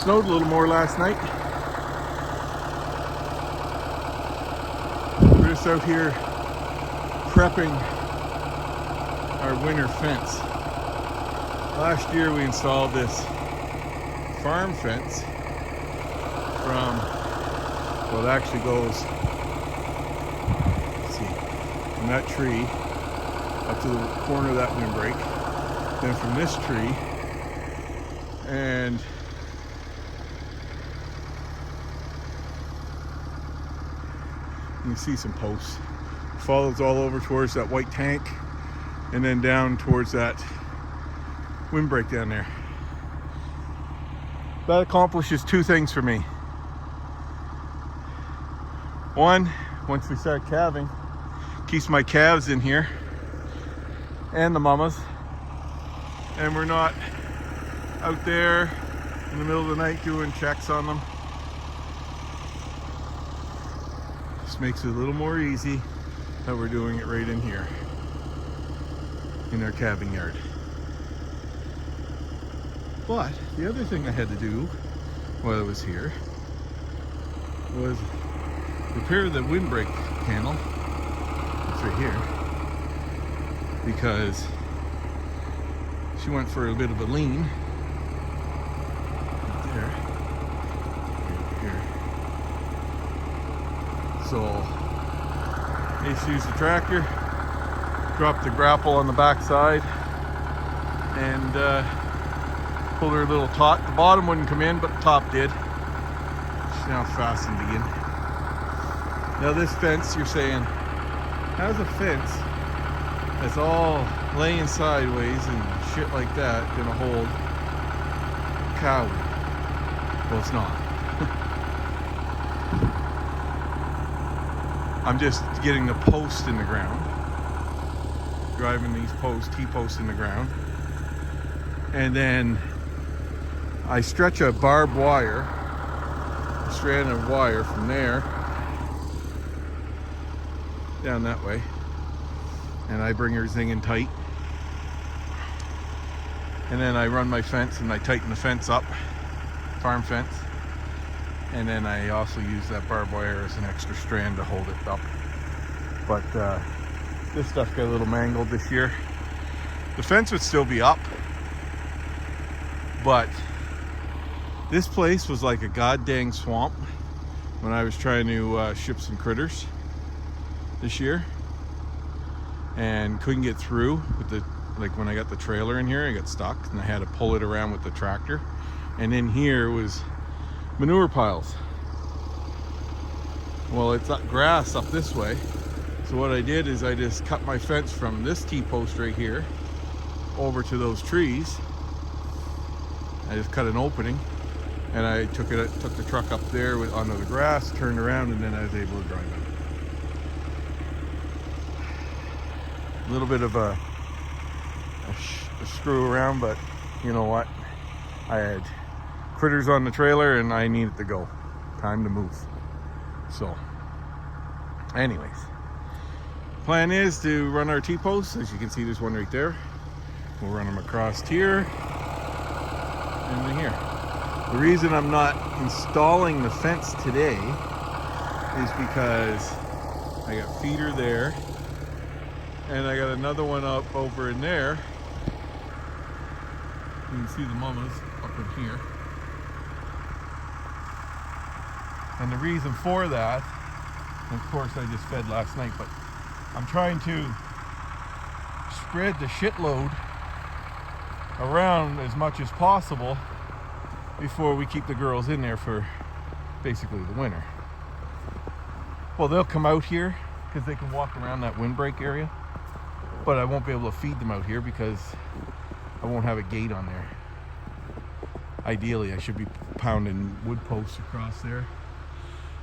snowed a little more last night. We're just out here prepping our winter fence. Last year we installed this farm fence from, well, it actually goes, let's see, from that tree up to the corner of that windbreak, then from this tree, and you can see some posts. Follows all over towards that white tank and then down towards that windbreak down there. That accomplishes two things for me. One, once we start calving, keeps my calves in here and the mamas, and we're not out there in the middle of the night doing checks on them. This makes it a little more easy that we're doing it right in here in our calving yard. But the other thing I had to do while I was here was repair the windbreak panel. It's right here, because she went for a bit of a lean right there, right here. So I just used the tractor, dropped the grapple on the back side, and pulled her little tot. The bottom wouldn't come in, but the top did. She's now fastened again. Now this fence, you're saying, how's a fence that's all laying sideways and shit like that gonna hold cow? Well, it's not. I'm just getting the post in the ground, driving these posts, T-posts in the ground, and then I stretch a barbed wire, a strand of wire from there down that way, and I bring everything in tight, and then I run my fence and I tighten the fence up, farm fence, and then I also use that barbed wire as an extra strand to hold it up. But this stuff got a little mangled this year. The fence would still be up, but this place was like a goddamn swamp when I was trying to ship some critters this year, and couldn't get through with the, like when I got the trailer in here, I got stuck and I had to pull it around with the tractor. And in here was manure piles. Well, it's not grass up this way. So what I did is I just cut my fence from this T-post right here over to those trees. I just cut an opening, and I took the truck up there onto the grass, turned around, and then I was able to drive it. A little bit of a screw around, but you know what? I had critters on the trailer and I needed to go. Time to move. So, anyways, plan is to run our T-posts. As you can see, there's one right there. We'll run them across here and then here. The reason I'm not installing the fence today is because I got feeder there, and I got another one up over in there. You can see the mamas up in here. And the reason for that, of course I just fed last night, but I'm trying to spread the shitload around as much as possible before we keep the girls in there for basically the winter. Well, they'll come out here because they can walk around that windbreak area, but I won't be able to feed them out here because I won't have a gate on there. Ideally, I should be pounding wood posts across there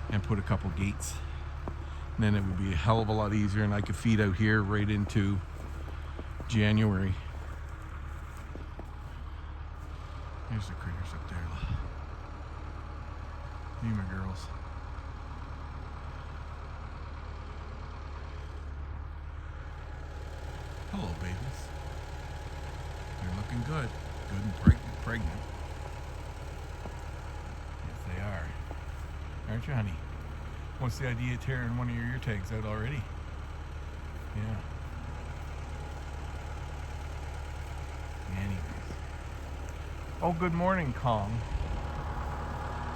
and put a couple gates. And then it would be a hell of a lot easier, and I could feed out here right into January. Here's the critters up there. These are my girls. Hello, babies. They're looking good. Good and pregnant. Aren't you, honey? What's the idea of tearing one of your ear tags out already? Yeah. Anyways. Oh, good morning, Kong.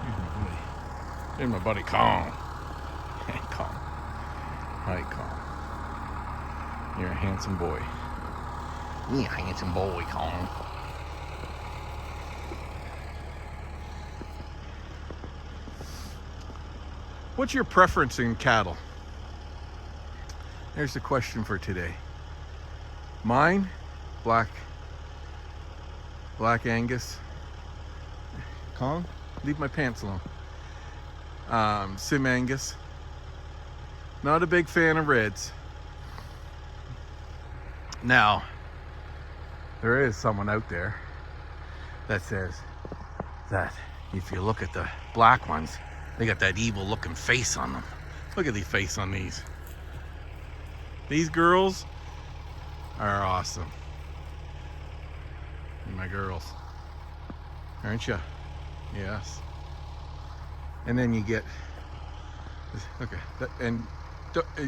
Here's my buddy. Here's my buddy, Kong. Hey, Kong. Hi, Kong. You're a handsome boy. Yeah, handsome boy, Kong. What's your preference in cattle? There's the question for today. Mine, black Angus. Kong, leave my pants alone. Sim Angus. Not a big fan of reds. Now, there is someone out there that says that if you look at the black ones, they got that evil looking face on them. Look at the face on these. These girls are awesome. And my girls. Aren't you? Yes. And then you get, okay, and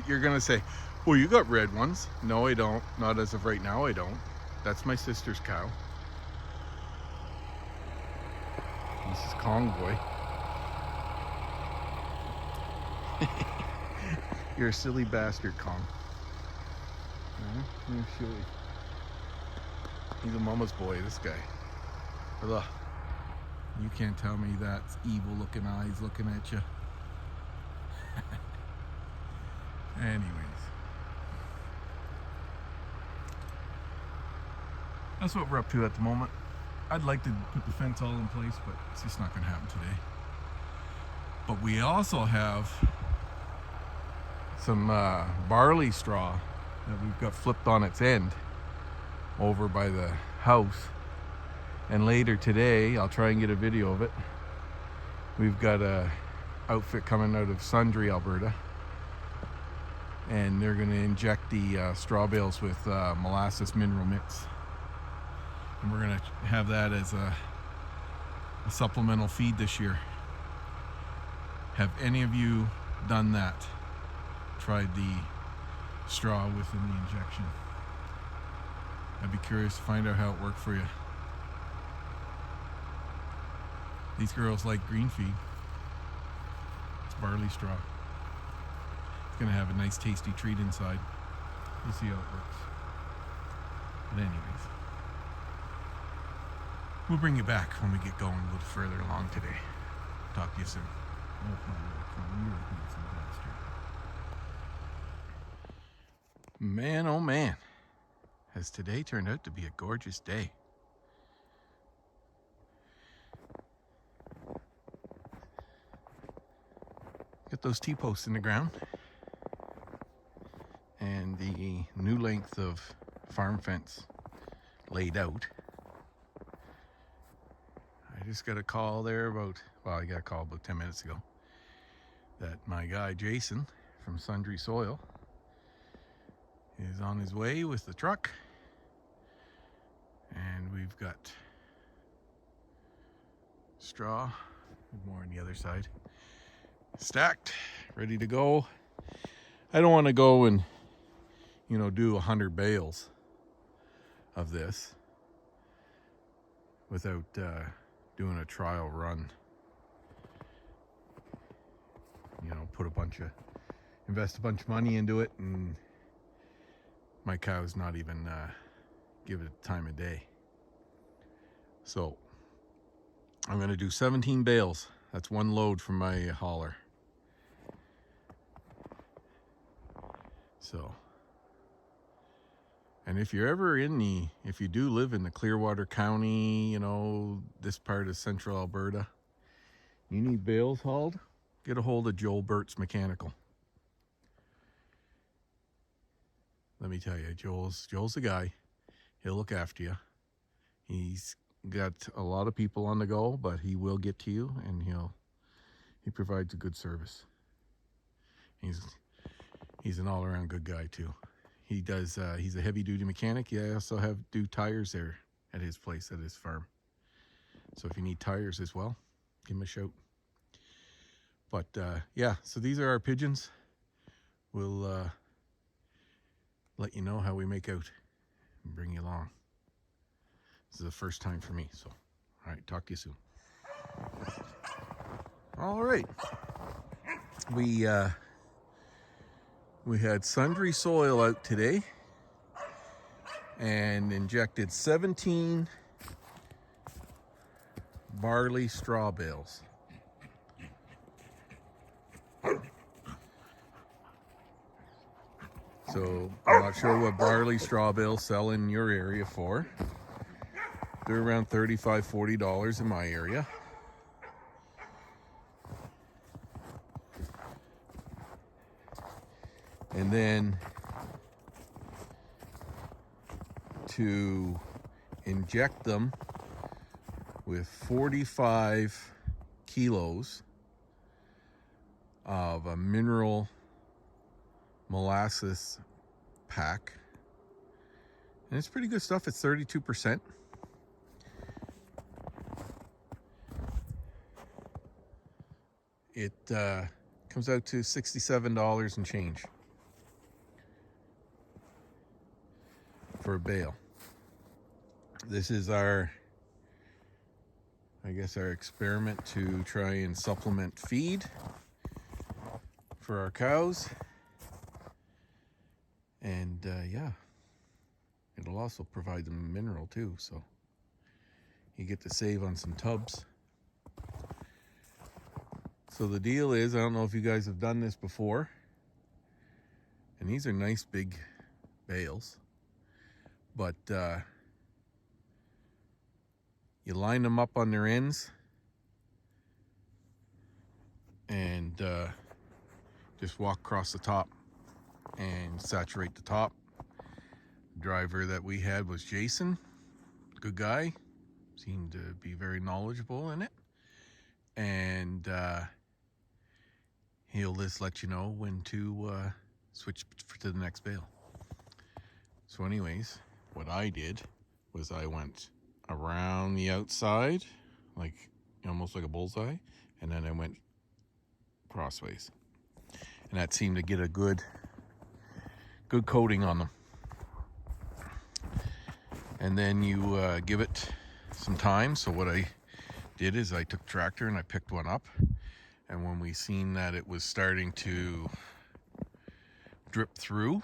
you're gonna say, well, you got red ones. No, I don't. Not as of right now, I don't. That's my sister's cow. This is Kong boy. You're a silly bastard, Kong. You're silly. He's a mama's boy, this guy. Ugh. You can't tell me that's evil looking eyes looking at you. Anyways. That's what we're up to at the moment. I'd like to put the fence all in place, but it's just not going to happen today. But we also have some barley straw that we've got flipped on its end over by the house. And later today, I'll try and get a video of it. We've got a outfit coming out of Sundre, Alberta. And they're going to inject the straw bales with molasses mineral mix. And we're going to have that as a supplemental feed this year. Have any of you done that? Tried the straw within the injection? I'd be curious to find out how it worked for you. These girls like green feed. It's barley straw. It's going to have a nice tasty treat inside. You'll see how it works. But anyways, we'll bring you back when we get going a little further along today. Talk to you soon. Man, oh man, has today turned out to be a gorgeous day. Got those T-posts in the ground and the new length of farm fence laid out. I just got a call there I got a call about 10 minutes ago that my guy Jason from Sundre Soil is on his way with the truck, and we've got straw, more on the other side, stacked, ready to go. I don't want to go and do 100 bales of this without doing a trial run. Invest a bunch of money into it, and my cow's not even give it time of day. So I'm going to do 17 bales. That's one load from my hauler. So, and if you do live in the Clearwater County, this part of central Alberta, you need bales hauled, get a hold of Joel Burt's Mechanical. Let me tell you, Joel's the guy. He'll look after you. He's got a lot of people on the go, but he will get to you, and he provides a good service. He's an all-around good guy too. He does. He's a heavy-duty mechanic. I also do tires there at his place, at his farm. So if you need tires as well, give him a shout. But yeah, so these are our pigeons. We'll let you know how we make out and bring you along. This is the first time for me, so all right, talk to you soon. All right, we had sundry soil out today and injected 17 barley straw bales. So I'm not sure what barley straw bales sell in your area for. They're around $35, $40 in my area. And then to inject them with 45 kilos of a mineral molasses pack. And it's pretty good stuff. It's 32%. It comes out to $67 and change for a bale. This is our, I guess, our experiment to try and supplement feed for our cows. And yeah, it'll also provide them mineral too, so you get to save on some tubs. So the deal is, I don't know if you guys have done this before, and these are nice big bales, but you line them up on their ends and just walk across the top and saturate the top. The driver that we had was Jason, good guy, seemed to be very knowledgeable in it, and he'll just let you know when to switch to the next bale. So anyways, what I did was I went around the outside, like almost like a bullseye, and then I went crossways, and that seemed to get a good coating on them. And then you give it some time. So what I did is I took tractor and I picked one up, and when we seen that it was starting to drip through,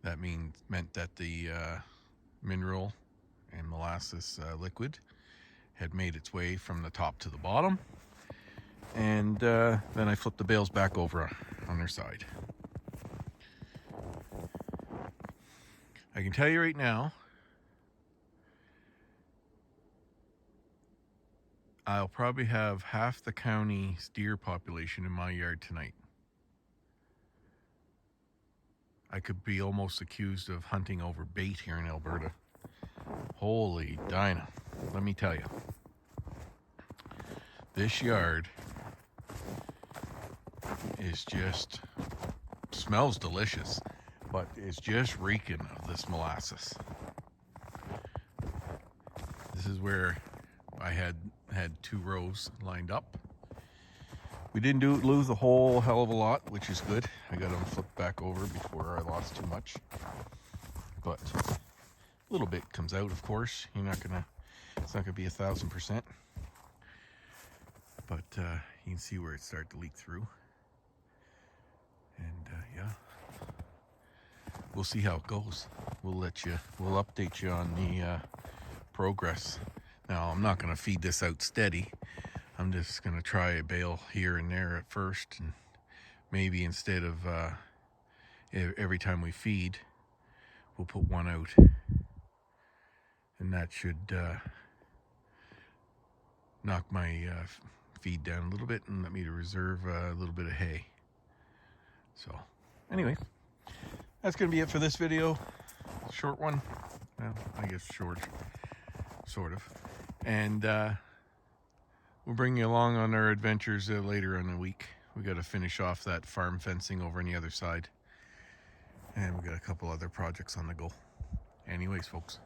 that meant that the mineral and molasses liquid had made its way from the top to the bottom, and then I flipped the bales back over on their side. I can tell you right now, I'll probably have half the county's deer population in my yard tonight. I could be almost accused of hunting over bait here in Alberta. Holy Dinah, let me tell you. This yard is just, smells delicious, but it's just reeking of this molasses. This is where I had 2 rows lined up. We didn't lose a whole hell of a lot, which is good. I got them flipped back over before I lost too much. But a little bit comes out, of course. It's not gonna be 1,000%. But you can see where it started to leak through. And yeah, we'll see how it goes. We'll update you on the progress. Now, I'm not gonna feed this out steady. I'm just going to try a bale here and there at first, and maybe instead of every time we feed, we'll put one out, and that should knock my feed down a little bit and let me to reserve a little bit of hay. So anyways, that's going to be it for this video. Short one. Well, I guess short, sort of. And we'll bring you along on our adventures later in the week. We got to finish off that farm fencing over on the other side, and we got a couple other projects on the go. Anyways, folks,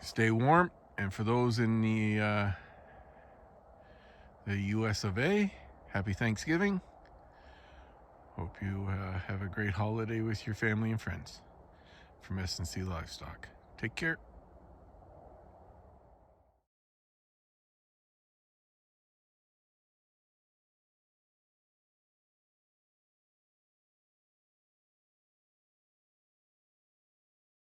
stay warm, and for those in the the US of A. Happy Thanksgiving. Hope you have a great holiday with your family and friends. From S&C Livestock. Take care.